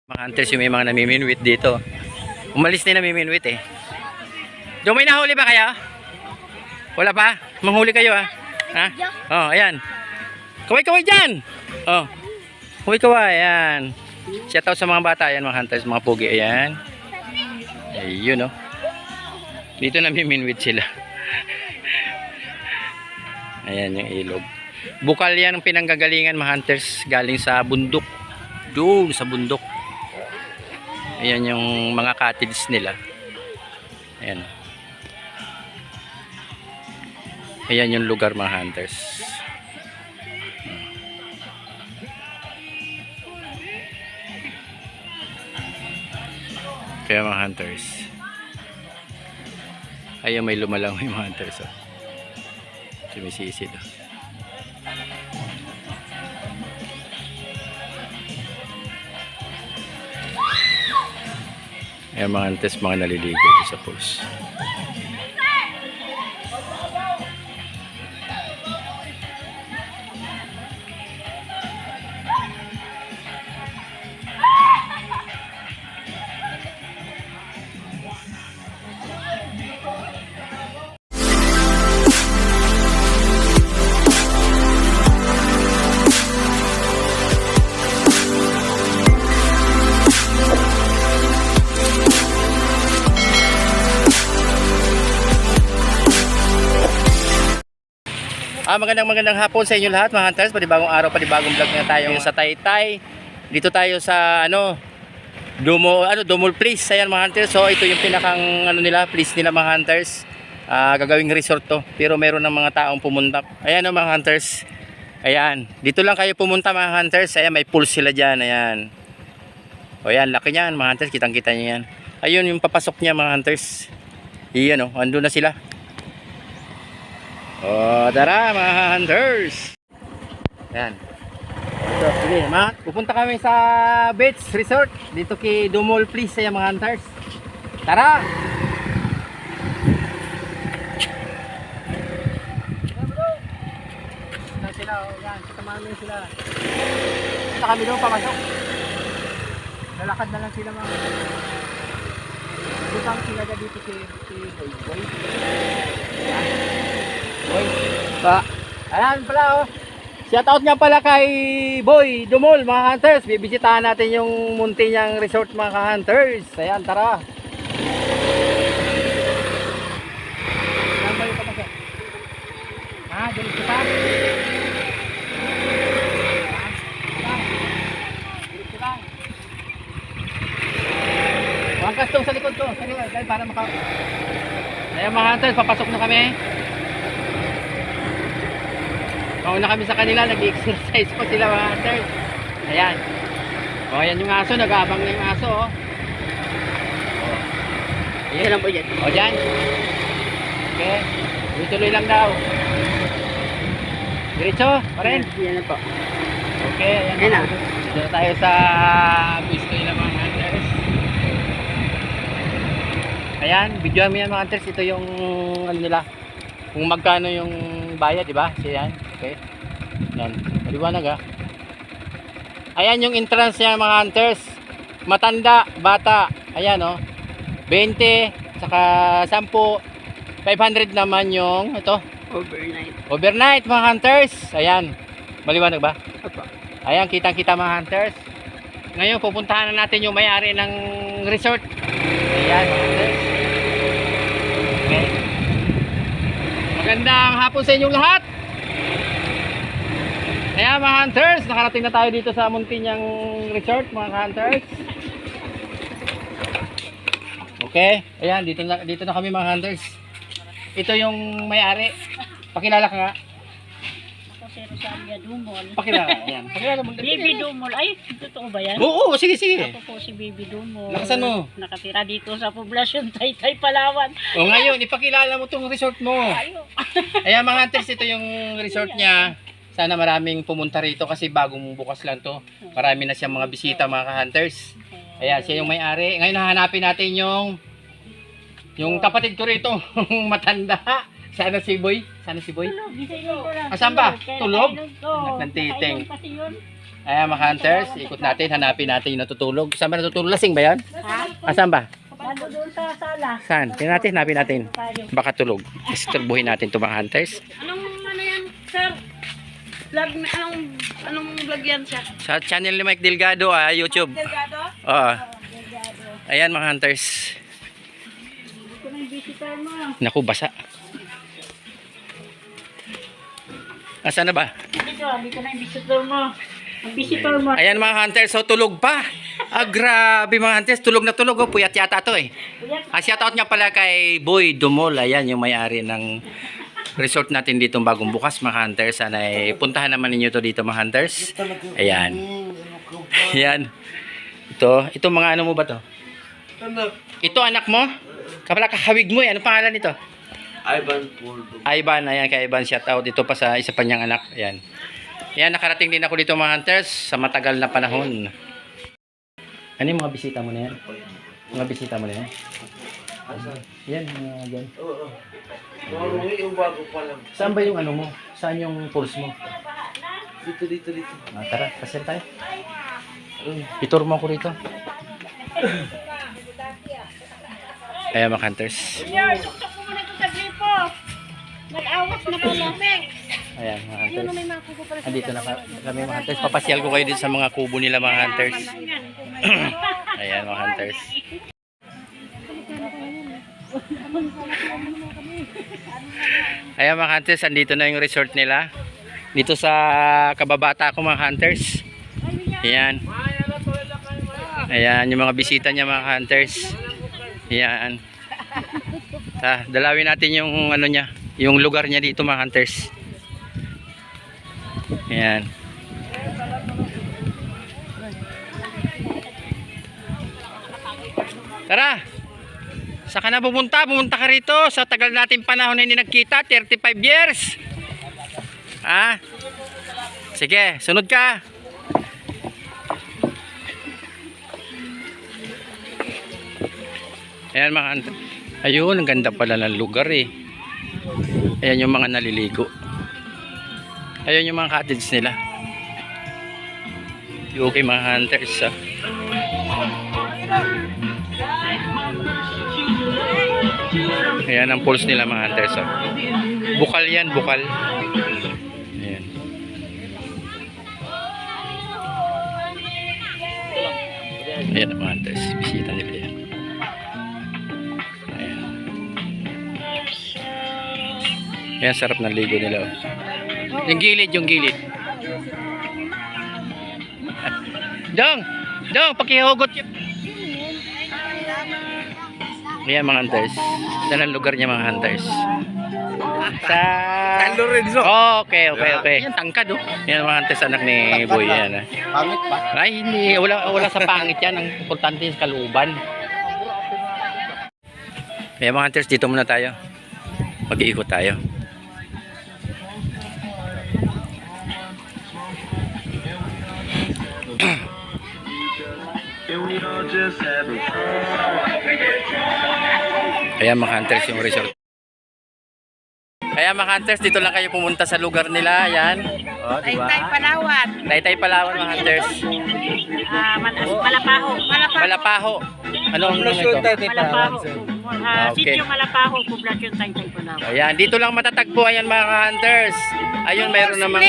Mga hunters yung may mga namiminwit dito. Umalis na yung namiminwit eh. Diyo, may nahuli ba kaya? Wala pa? Manghuli kayo ah. Ha? Oh, ayan. Kaway-kaway dyan! Oh. Kaway-kaway, ayan. Shout out sa mga bata, ayan mga hunters, mga pugi, ayan. Ayun oh. Dito namiminwit sila. Ayan yung ilog. Bukal yan ang pinanggagalingan mga hunters, galing sa bundok. Doon sa bundok. Ayan yung mga cottage nila. Ayan. Ayan yung lugar mga hunters. Kaya mga hunters. Ayan may lumalang yung mga hunters. Oh. Sumisisid. Oh. Ayan mga hunters, mga naliligo sa pools. Magandang hapon sa inyo lahat mga hunters. Panibagong araw, panibagong vlog na tayo sa Taytay. Dito tayo sa Dumol Place. Ayan mga hunters. So ito yung pinakang place nila mga hunters. Gagawing resort to. Pero meron ng mga taong pumunta. Ayan mga hunters. Ayan. Dito lang kayo pumunta mga hunters. Ayan may pool sila diyan. Ayan. O ayan, laki niyan mga hunters. Kitang-kita niyo yan. Ayun yung papasok niya mga hunters. Iyan oh, andun na sila. Oh, tara mga hunters. Ayan. So, sige, pupunta kami sa beach resort dito kay Dumol Place sa mga hunters. Tara. Sila, yan, samahan mo sila. Punta kami doon papasok. Lalakad na lang sila mga. Butang sila dito si Boy. Ayan. Boy, pa. Ayan pala oh. Shout out nga pala kay Boy Dumol mga hunters. Bibisitahan natin yung munti niyang resort mga hunters. Ayan, tara. Saan ba yung kapasok? Diyan kita. Wangkas tong sa likod ko. Sige, para maka. Ayan mga hunters, papasok na kami. Mauna kami sa kanila, nag-exercise pa sila mga hunters. Ayan. O, ayan yung aso, nag-aabang na yung aso. O. Ayan lang po dyan. O, dyan. Okay. Tuloy lang daw. Diretso, pa rin. Yan na po. Okay, ayan na. Dito na tayo sa pisto nila mga hunters. Ayan, videoan mo yan mga hunters. Ito yung nila. Kung magkano yung bayad, di ba? So, yan. Okay. Yan. Maliwanag ah. Ayan yung entrance niya mga hunters. Matanda, bata. Ayan oh. 20, saka 10. 500 naman yung ito. Overnight. Overnight mga hunters. Ayan. Maliwanag ba? Opo. Ayan, kitang-kita mga hunters. Ngayon, pupuntahan na natin yung may-ari ng resort. Ayan mga hunters. Okay. Magandang hapon sa inyong lahat. Ayan mga hunters, nakarating na tayo dito sa Muntinyang Resort mga hunters. Okay, ayan dito na kami mga hunters. Ito yung may-ari. Pakilala ka nga. Ako si Rosalia Dumol. Pakilala, ayan. Pakilala mo. Baby Dumol. Ay, totoo ba yan? Oo, sige. Ako po si Baby Dumol. Lakasan mo. Nakatira dito sa poblasyon Taytay, Palawan. O ngayon, ipakilala mo tong resort mo. Ayo. Ayan mga hunters, ito yung resort niya. Sana maraming pumunta rito kasi bagong bukas lang to. Marami na siyang mga bisita mga hunters. Ayan, siya yung may-ari. Ngayon hahanapin natin yung kapatid ko rito, matanda. Sana si Boy. Tulog. Asan ba? Tulog? Anak ng titing. Ayan mga hunters, ikot natin, hanapin natin yung natutulog. Saan ba natutulog? Lasing ba yan? Ha? Saan ba? Nando doon sa sala. Saan? Tingnan natin, hanapin natin. Baka tulog. Isturbuhin natin ito mga hunters. Anong ano yan, sir? Vlog, anong vlog yan, sir? Sa channel ni Mike Delgado, YouTube. Delgado? Oo. Delgado. Ayan mga hunters. Ito na yung visitor mo. Naku, basa. Asan na ba? Dito na yung visitor mo. Ang visitor mo. Ayan mga hunters, so tulog pa. Grabe mga hunters, tulog na tulog. Oh, puyat yata to eh. Shoutout nga pala kay Boy Dumol. Ayan yung may-ari ng resort natin dito bagong bukas mga hunters. Sana puntahan naman ninyo to dito mga hunters. Ayan. Ayan. Ito mga ano mo ba to? Ito anak mo? Kapala kahawig mo eh. Ano pangalan nito? Ivan, ayan kay Ivan, shout out dito pa sa isa pa niyang anak. Ayan. Ayan, nakarating din ako dito mga hunters sa matagal na panahon. Ano yung mga bisita mo na yan? Mga bisita mo na yan? Yan, mga dyan. Yung bago pa lang. Saan ba yung ano mo? Saan yung pulse mo? Dito. Tara, pasel tayo. Itur mo ako rito. Ayan mga hunters. Sir, suktok mo muna ito sa gripo. Nag-awas na po lamig. Ayan mga Ayun, hunters. may mga kuko pala sa Andito na kami mga hunters. Papasyal ko kayo dito sa mga kubo nila mga hunters. Ayan mga hunters. Ayan mga hunters, andito na yung resort nila. Dito sa kababata ko mga hunters. Ayan. Ayan yung mga bisita niya mga hunters. Ayan. Dalawin natin yung ano niya, yung lugar niya dito mga hunters. Ayan. Tara. Saan ka na pupunta? Pumunta ka rito. Sa tagal natin panahon na hindi nagkita. 35 years. Ha? Sige, sunod ka. Ayan mga ayun, ang ganda pala ng lugar eh. Ayan yung mga naliligo. Ayan yung mga cottage nila. Okay mga hunters ah. Ayan ang pulse nila mga hunters ah. Bukal yan, bukal. Ayan. Ayan ang mga hunters. Bisita nila yan. Ayan. Ayan sarap ng ligo nila oh. Yung gilid, yung gilid. Dong, pakihugot yun. Ayan mga hunters. Saan ang lugar niya mga hunters? Sa San Lorenzo. Oh, okay. Yan tangkad oh. Yan mga hunters anak ni Boy yan. Pangit pa. Ay hindi, wala sa pangit yan. Ang importante sa kaluban. Ayan mga hunters, dito muna tayo. Mag-iikot tayo. Ayan mga hunters yung resort. Ayan mga hunters, dito lang kayo pumunta sa lugar nila. Ayan. Oh, diba? Taytay Palawan. Taytay Palawan mga hunters. Malapaho. Malapaho. Ano ang ito? Malapaho. Okay. Sitio Malapaho, poblasyon Taytay Palawan. Ayan, dito lang matatagpo ayan mga hunters. Ayun, mayroon namang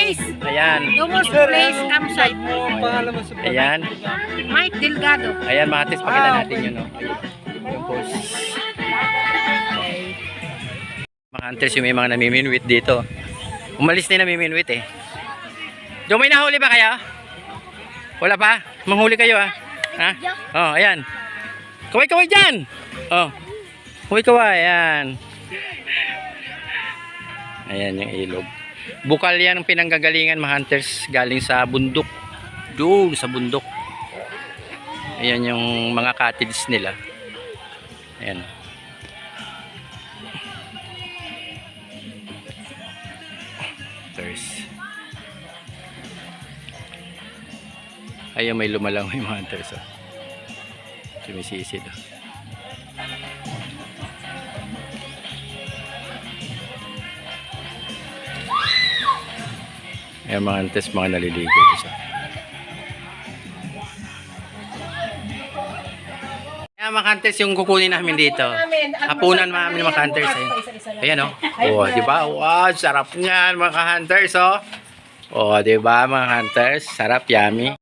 ayan. Lumos Place Campsite. Ayan. Mike Delgado. Ayan mga hunters, pakita natin yun oh. Yung post. Mga hunters, yung may mga namiminwit dito. Umalis na yung namiminwit eh. Diyo, may nahuli ba kayo? Wala pa? Manghuli kayo ah. Ha? Oh, ayan. Kaway-kaway dyan. Oh. Kaway-kaway, ayan. Ayan yung ilog. Bukal yan ang pinanggagalingan mga hunters galing sa bundok. Doon sa bundok. Ayan yung mga cottage nila. Ayan. Ayan may lumalang yung mga hunters oh. Sumisisid oh. Ayan mga hunters, mga naliligo. Mga hunters yung kukunin namin dito. Hapunan namin mga hunters. Ayan o. Oh. Oh, di ba? Wow, sarap niyan mga hunters oh. Oh, di ba mga hunters? Sarap, yummy.